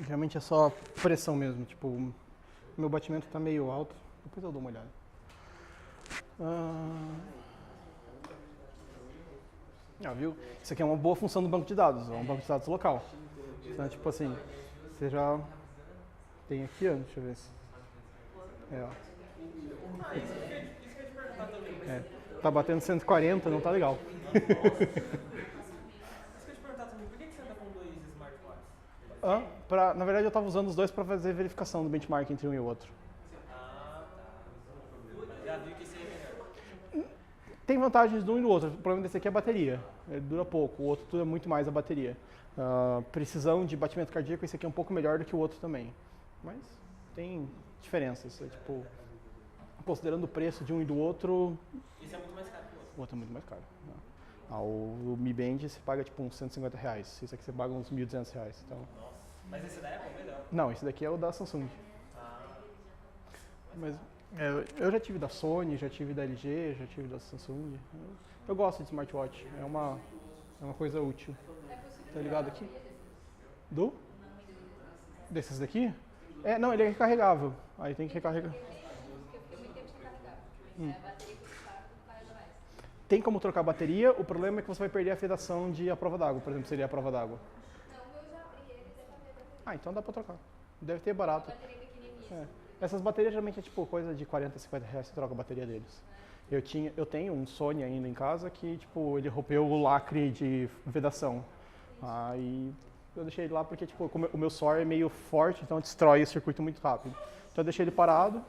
Realmente é só pressão mesmo, tipo, meu batimento tá meio alto. Depois eu dou uma olhada. Viu? Isso aqui é uma boa função do banco de dados, é um banco de dados local. Então, tipo assim, você já tem aqui, ó, deixa eu ver se... Tá batendo 140, não tá legal. Isso que eu ia te perguntar também, por que você anda com dois smartwatches? Na verdade, eu tava usando os dois para fazer verificação do benchmark entre um e o outro. Ah, tá. Já viu que esse aí é melhor. Tem vantagens de um e do outro. O problema desse aqui é a bateria. Ele dura pouco, o outro dura muito mais a bateria. Precisão de batimento cardíaco, esse aqui é um pouco melhor do que o outro também. Mas tem diferenças. Tipo, considerando o preço de um e do outro... Esse é muito mais caro que o outro. O outro é muito mais caro. O Mi Band você paga tipo uns R$150. Esse aqui você paga uns R$1.200. Então... Nossa. Mas esse daí é melhor? Não, esse daqui é o da Samsung. Mas eu já tive da Sony, já tive da LG, já tive da Samsung. Eu gosto de smartwatch, é uma coisa útil. Tá ligado aqui? Desses daqui? Não, ele é recarregável. Aí tem que recarregar. Tem como trocar a bateria, o problema é que você vai perder a vedação de a prova d'água, por exemplo, seria a prova d'água. Então dá pra trocar. Deve ter barato. Essas baterias geralmente é tipo coisa de R$40, R$50, você troca a bateria deles. Eu tenho um Sony ainda em casa que tipo, ele rompeu o lacre de vedação. Aí eu deixei ele lá porque tipo, o meu SOR é meio forte, então destrói o circuito muito rápido. Então eu deixei ele parado.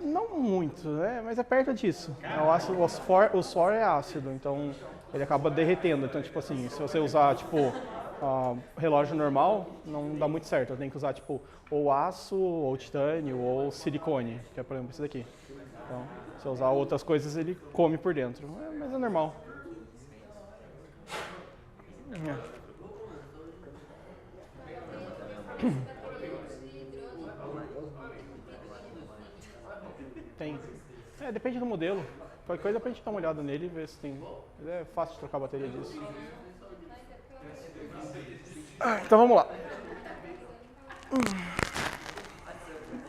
Não muito, né? Mas é perto disso. O SOR é ácido, então ele acaba derretendo. Então, tipo assim, se você usar tipo relógio normal, não dá muito certo. Eu tenho que usar tipo ou aço, ou titânio, ou silicone, que é por exemplo esse daqui. Então, se eu usar outras coisas, ele come por dentro. Mas é normal. Tem. Depende do modelo. Qualquer coisa pra gente dar uma olhada nele e ver se tem. É fácil de trocar a bateria disso. Então vamos lá.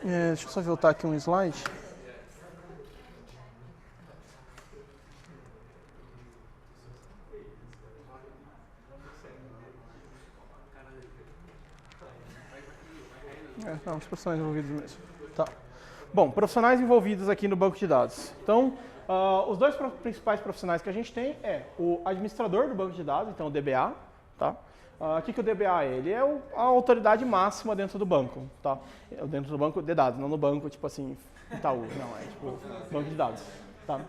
Deixa eu só voltar aqui um slide. Não, os profissionais envolvidos mesmo. Tá. Bom, profissionais envolvidos aqui no banco de dados. Então, os dois principais profissionais que a gente tem é o administrador do banco de dados, então o DBA, tá? O que o DBA é? Ele é a autoridade máxima dentro do banco, tá? Dentro do banco de dados, não no banco tipo assim, Itaú, não, é tipo banco de dados, tá?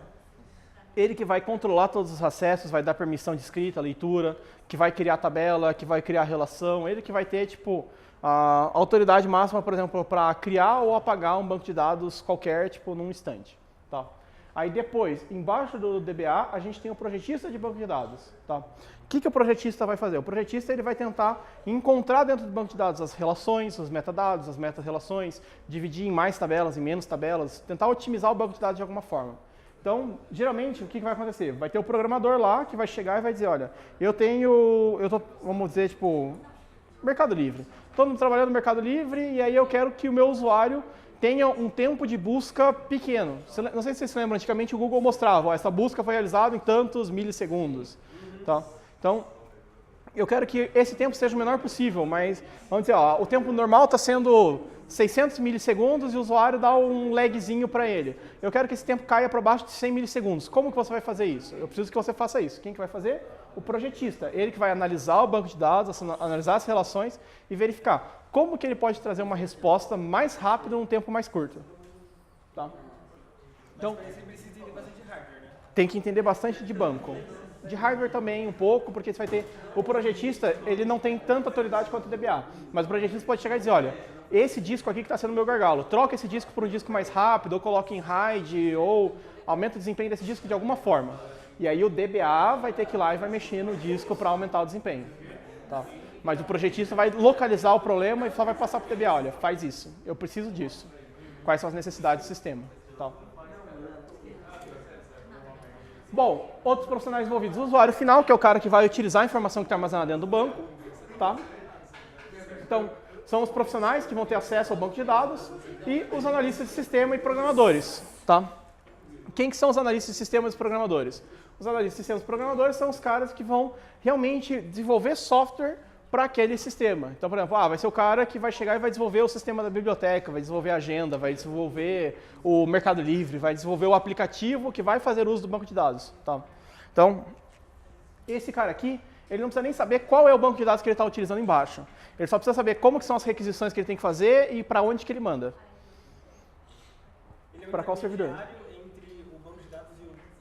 Ele que vai controlar todos os acessos, vai dar permissão de escrita, leitura, que vai criar tabela, que vai criar relação, ele que vai ter tipo a autoridade máxima, por exemplo, para criar ou apagar um banco de dados qualquer, tipo num instante, tá? Aí depois, embaixo do DBA, a gente tem o projetista de banco de dados, tá? O que o projetista vai fazer? O projetista ele vai tentar encontrar dentro do banco de dados as relações, os metadados, as meta-relações, dividir em mais tabelas, em menos tabelas, tentar otimizar o banco de dados de alguma forma. Então, geralmente, o que vai acontecer? Vai ter o programador lá que vai chegar e vai dizer, olha, vamos dizer, tipo, Mercado Livre. Todo mundo trabalhando no Mercado Livre e aí eu quero que o meu usuário tenha um tempo de busca pequeno. Não sei se vocês se lembram, antigamente o Google mostrava, essa busca foi realizada em tantos milissegundos. Tá? Então, eu quero que esse tempo seja o menor possível, mas vamos dizer, o tempo normal está sendo 600 milissegundos e o usuário dá um lagzinho para ele. Eu quero que esse tempo caia para baixo de 100 milissegundos. Como que você vai fazer isso? Eu preciso que você faça isso. Quem que vai fazer? O projetista. Ele que vai analisar o banco de dados, analisar as relações e verificar como que ele pode trazer uma resposta mais rápida num tempo mais curto. Tá? Então, mas você precisa entender bastante de hardware, né? Tem que entender bastante de banco. De hardware também um pouco, porque você vai ter... O projetista, ele não tem tanta autoridade quanto o DBA, mas o projetista pode chegar e dizer, olha, esse disco aqui que está sendo o meu gargalo, troca esse disco por um disco mais rápido, ou coloca em RAID, ou aumenta o desempenho desse disco de alguma forma. E aí o DBA vai ter que ir lá e vai mexer no disco para aumentar o desempenho. Tá? Mas o projetista vai localizar o problema e só vai passar para o DBA, olha, faz isso, eu preciso disso. Quais são as necessidades do sistema. Tá? Bom, outros profissionais envolvidos. O usuário final, que é o cara que vai utilizar a informação que está armazenada dentro do banco. Tá? Então, são os profissionais que vão ter acesso ao banco de dados e os analistas de sistema e programadores. Tá? Quem que são os analistas de sistemas e programadores? Os analistas de sistemas e programadores são os caras que vão realmente desenvolver software para aquele sistema. Então, por exemplo, vai ser o cara que vai chegar e vai desenvolver o sistema da biblioteca, vai desenvolver a agenda, vai desenvolver o Mercado Livre, vai desenvolver o aplicativo que vai fazer uso do banco de dados. Tá? Então, esse cara aqui, ele não precisa nem saber qual é o banco de dados que ele está utilizando embaixo. Ele só precisa saber como que são as requisições que ele tem que fazer e para onde que ele manda. Para qual servidor? Entre o banco de dados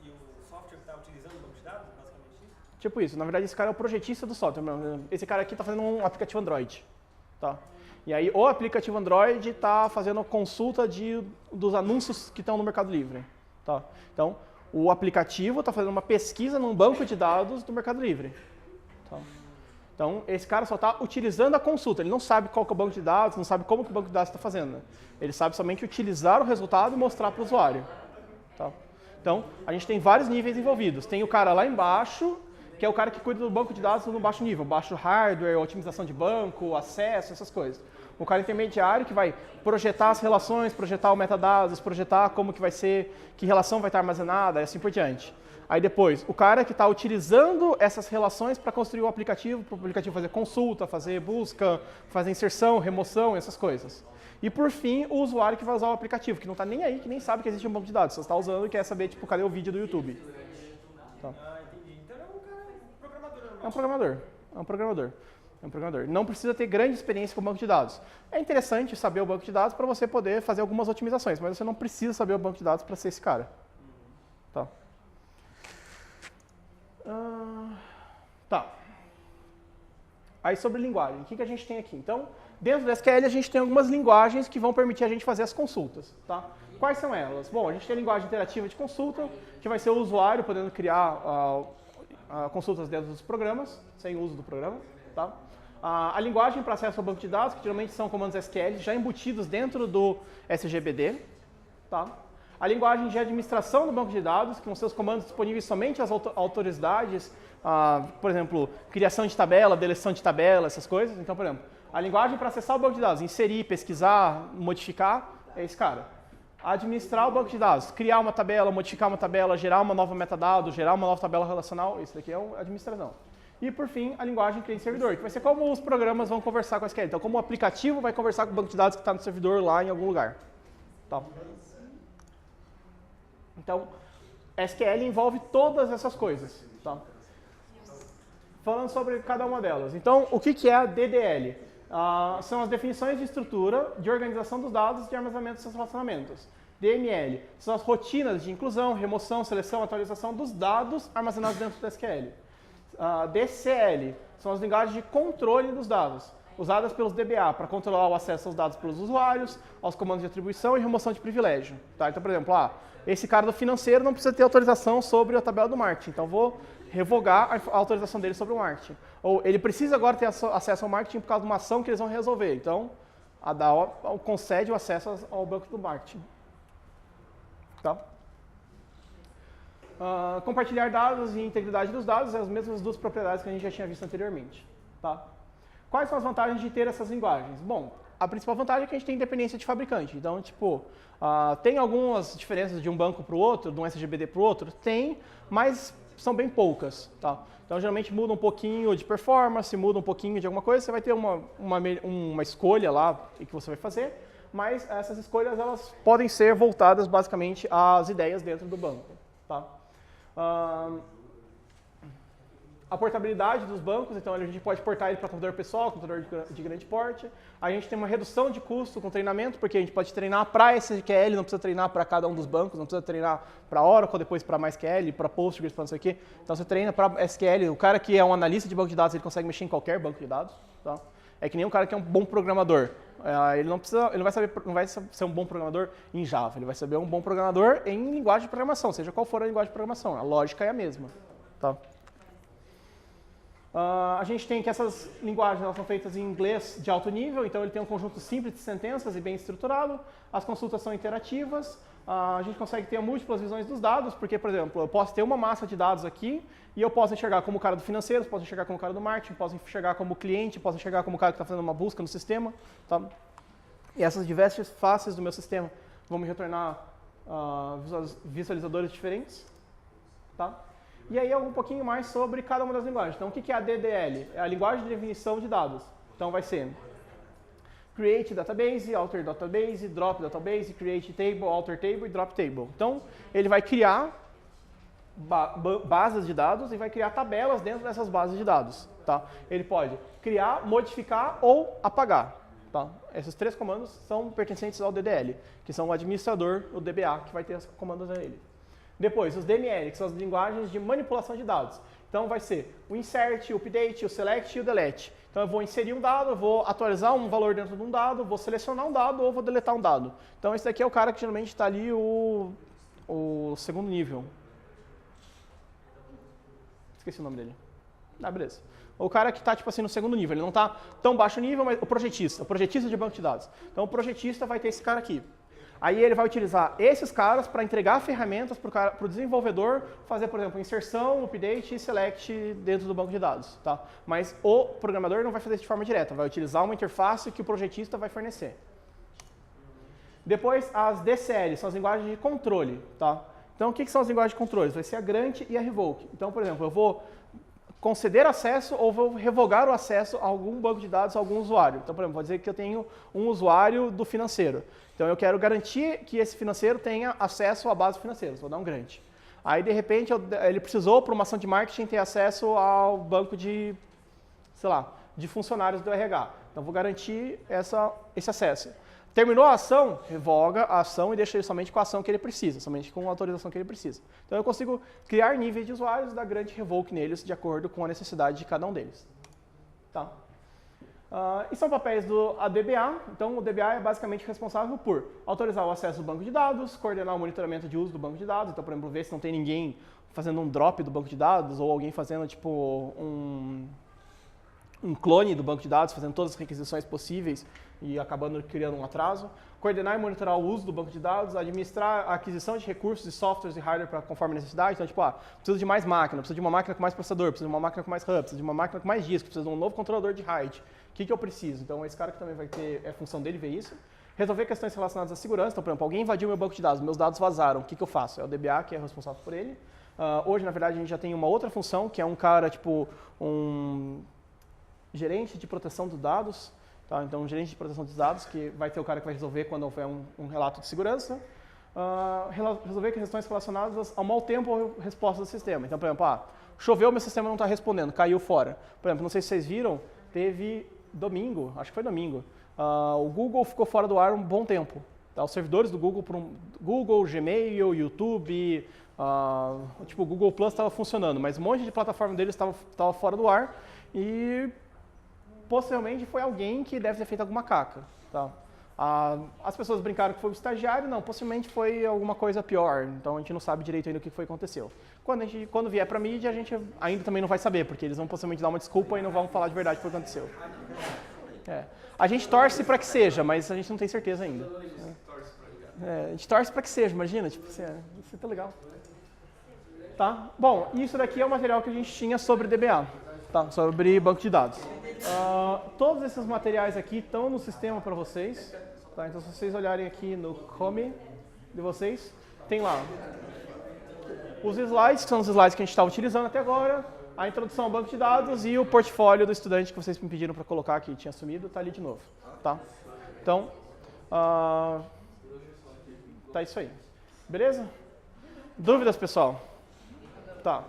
e o software que está utilizando o banco de dados, basicamente isso? Tipo isso. Na verdade, esse cara é o projetista do software. Esse cara aqui está fazendo um aplicativo Android. Tá? E aí, o aplicativo Android está fazendo consulta dos anúncios que estão no Mercado Livre. Tá? Então, o aplicativo está fazendo uma pesquisa num banco de dados do Mercado Livre. Tá? Então, esse cara só está utilizando a consulta. Ele não sabe qual que é o banco de dados, não sabe como que o banco de dados está fazendo. Ele sabe somente utilizar o resultado e mostrar para o usuário. Tá? Então, a gente tem vários níveis envolvidos. Tem o cara lá embaixo, que é o cara que cuida do banco de dados no baixo nível. Baixo hardware, otimização de banco, acesso, essas coisas. O cara intermediário que vai projetar as relações, projetar o metadados, projetar como que vai ser, que relação vai estar armazenada e assim por diante. Aí depois, o cara que está utilizando essas relações para construir o aplicativo, para o aplicativo fazer consulta, fazer busca, fazer inserção, remoção, essas coisas. E por fim, o usuário que vai usar o aplicativo, que não está nem aí, que nem sabe que existe um banco de dados, só está usando e quer saber, tipo, cadê o vídeo do YouTube. Tá. Entendi. Então é um cara programador normal. É um programador. É um programador. É um programador. Não precisa ter grande experiência com o banco de dados. É interessante saber o banco de dados para você poder fazer algumas otimizações, mas você não precisa saber o banco de dados para ser esse cara. Tá. Tá. Aí sobre linguagem, o que a gente tem aqui? Então, dentro do SQL a gente tem algumas linguagens que vão permitir a gente fazer as consultas. Tá? Quais são elas? Bom, a gente tem a linguagem interativa de consulta, que vai ser o usuário podendo criar consultas dentro dos programas, sem uso do programa. Tá? A linguagem para acesso ao banco de dados, que geralmente são comandos SQL já embutidos dentro do SGBD. Tá? A linguagem de administração do banco de dados, que vão ser os comandos disponíveis somente às autoridades, por exemplo, criação de tabela, deleção de tabela, essas coisas. Então, por exemplo, a linguagem para acessar o banco de dados, inserir, pesquisar, modificar, é esse cara. Administrar o banco de dados, criar uma tabela, modificar uma tabela, gerar uma nova metadado, gerar uma nova tabela relacional, isso daqui é a administração. E, por fim, a linguagem cliente-servidor, que vai ser como os programas vão conversar com a SQL. Então, como o aplicativo vai conversar com o banco de dados que está no servidor lá em algum lugar. Tá. Então, SQL envolve todas essas coisas. Tá? Falando sobre cada uma delas. Então, o que é a DDL? São as definições de estrutura, de organização dos dados e de armazenamento dos seus relacionamentos. DML são as rotinas de inclusão, remoção, seleção, atualização dos dados armazenados dentro do SQL. DCL são as linguagens de controle dos dados, usadas pelos DBA para controlar o acesso aos dados pelos usuários, aos comandos de atribuição e remoção de privilégio. Tá? Então, por exemplo, esse cara do financeiro não precisa ter autorização sobre a tabela do marketing, então vou revogar a autorização dele sobre o marketing. Ou ele precisa agora ter acesso ao marketing por causa de uma ação que eles vão resolver. Então, a DAO concede o acesso ao banco do marketing. Tá? Compartilhar dados e integridade dos dados são as mesmas duas propriedades que a gente já tinha visto anteriormente. Tá? Quais são as vantagens de ter essas linguagens? Bom, a principal vantagem é que a gente tem independência de fabricante. Então, tipo, tem algumas diferenças de um banco para o outro, de um SGBD para o outro? Tem, mas são bem poucas. Tá? Então, geralmente muda um pouquinho de performance, muda um pouquinho de alguma coisa. Você vai ter uma escolha lá que você vai fazer, mas essas escolhas elas podem ser voltadas basicamente às ideias dentro do banco. Tá? A portabilidade dos bancos, então a gente pode portar ele para computador pessoal, computador de grande porte. A gente tem uma redução de custo com treinamento, porque a gente pode treinar para SQL, não precisa treinar para cada um dos bancos, não precisa treinar para Oracle, depois para MySQL, para Postgres, para não sei o quê. Então você treina para SQL. O cara que é um analista de banco de dados, ele consegue mexer em qualquer banco de dados. Tá? É que nem um cara que é um bom programador. Ele não vai ser um bom programador em Java, ele vai saber um bom programador em linguagem de programação, seja qual for a linguagem de programação. A lógica é a mesma. Tá? A gente tem que essas linguagens elas são feitas em inglês de alto nível, então ele tem um conjunto simples de sentenças e bem estruturado. As consultas são interativas. A gente consegue ter múltiplas visões dos dados, porque, por exemplo, eu posso ter uma massa de dados aqui e eu posso enxergar como o cara do financeiro, posso enxergar como o cara do marketing, posso enxergar como cliente, posso enxergar como o cara que está fazendo uma busca no sistema. Tá? E essas diversas faces do meu sistema vão me retornar visualizadores diferentes. Tá? E aí um pouquinho mais sobre cada uma das linguagens. Então, o que é a DDL? É a linguagem de definição de dados. Então, vai ser create database, alter database, drop database, create table, alter table e drop table. Então, ele vai criar bases de dados e vai criar tabelas dentro dessas bases de dados. Tá? Ele pode criar, modificar ou apagar. Tá? Esses 3 comandos são pertencentes ao DDL, que são o administrador, o DBA, que vai ter esses comandos nele. Depois, os DML, que são as linguagens de manipulação de dados. Então, vai ser o insert, o update, o select e o delete. Então, eu vou inserir um dado, eu vou atualizar um valor dentro de um dado, vou selecionar um dado ou vou deletar um dado. Então, esse daqui é o cara que geralmente está ali o segundo nível. Esqueci o nome dele. Ah, beleza. O cara que está, tipo assim, no segundo nível. Ele não está tão baixo nível, mas o projetista de banco de dados. Então, o projetista vai ter esse cara aqui. Aí ele vai utilizar esses caras para entregar ferramentas para o desenvolvedor fazer, por exemplo, inserção, update e select dentro do banco de dados. Tá? Mas o programador não vai fazer isso de forma direta, vai utilizar uma interface que o projetista vai fornecer. Depois, as DCL, são as linguagens de controle. Tá? Então, o que são as linguagens de controle? Vai ser a grant e a revoke. Então, por exemplo, eu vou conceder acesso ou vou revogar o acesso a algum banco de dados a algum usuário. Então, por exemplo, vou dizer que eu tenho um usuário do financeiro. Então, eu quero garantir que esse financeiro tenha acesso à base financeira. Vou dar um grant. Aí, de repente, ele precisou, por uma ação de marketing, ter acesso ao banco de, sei lá, de funcionários do RH. Então, vou garantir esse acesso. Terminou a ação, revoga a ação e deixa ele somente com a ação que ele precisa, somente com a autorização que ele precisa. Então, eu consigo criar níveis de usuários e dar grant e revoke neles de acordo com a necessidade de cada um deles. Tá? E são papéis do DBA. Então, o DBA é basicamente responsável por autorizar o acesso do banco de dados, coordenar o monitoramento de uso do banco de dados. Então, por exemplo, ver se não tem ninguém fazendo um drop do banco de dados ou alguém fazendo tipo um clone do banco de dados, fazendo todas as requisições possíveis e acabando criando um atraso. Coordenar e monitorar o uso do banco de dados, administrar a aquisição de recursos de softwares e hardware conforme a necessidade. Então, tipo, preciso de mais máquina, preciso de uma máquina com mais processador, preciso de uma máquina com mais hub, preciso de uma máquina com mais disco, preciso de um novo controlador de RAID. O que eu preciso? Então, esse cara que também vai ter, é função dele ver isso. Resolver questões relacionadas à segurança. Então, por exemplo, alguém invadiu meu banco de dados, meus dados vazaram. O que eu faço? É o DBA que é responsável por ele. Hoje, na verdade, a gente já tem uma outra função, que é um cara, tipo, um gerente de proteção dos dados. Tá? Então, um gerente de proteção dos dados, que vai ter o cara que vai resolver quando houver um relato de segurança. Resolver questões relacionadas ao mau tempo ou resposta do sistema. Então, por exemplo, choveu, meu sistema não está respondendo, caiu fora. Por exemplo, não sei se vocês viram, teve domingo, acho que foi domingo, o Google ficou fora do ar um bom tempo. Tá? Os servidores do Google, Google, Gmail, YouTube, tipo, o Google Plus estava funcionando, mas um monte de plataforma deles estava fora do ar e possivelmente foi alguém que deve ter feito alguma caca. Tá? As pessoas brincaram que foi o estagiário, não, possivelmente foi alguma coisa pior, então a gente não sabe direito ainda o que foi que aconteceu. Quando vier para a mídia, a gente ainda também não vai saber, porque eles vão possivelmente dar uma desculpa e não vão falar de verdade o que aconteceu. A gente torce para que seja, mas a gente não tem certeza ainda. A gente torce para que seja, imagina, tipo, isso é tão legal. Tá? Bom, isso daqui é o material que a gente tinha sobre DBA, tá? Sobre banco de dados. Todos esses materiais aqui estão no sistema para vocês. Tá? Então, se vocês olharem aqui no Home de vocês, tem lá os slides, que são os slides que a gente está utilizando até agora, a introdução ao banco de dados e o portfólio do estudante que vocês me pediram para colocar aqui, tinha sumido, está ali de novo. Tá? Então, tá isso aí. Beleza? Dúvidas, pessoal? Tá.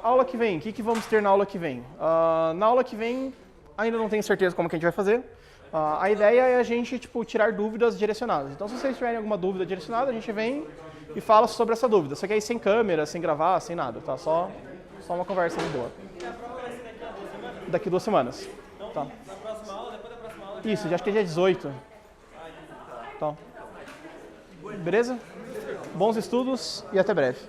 Aula que vem, o que vamos ter na aula que vem? Na aula que vem, ainda não tenho certeza como que a gente vai fazer. A ideia é a gente tirar dúvidas direcionadas. Então, se vocês tiverem alguma dúvida direcionada, a gente vem e fala sobre essa dúvida. Só que aí sem câmera, sem gravar, sem nada. Tá? Só uma conversa de boa. E a prova vai ser daqui a 2 semanas. Então, Tá. na próxima aula, depois da próxima aula... Isso, acho que é dia 18. Tá. Beleza? Bons estudos e até breve.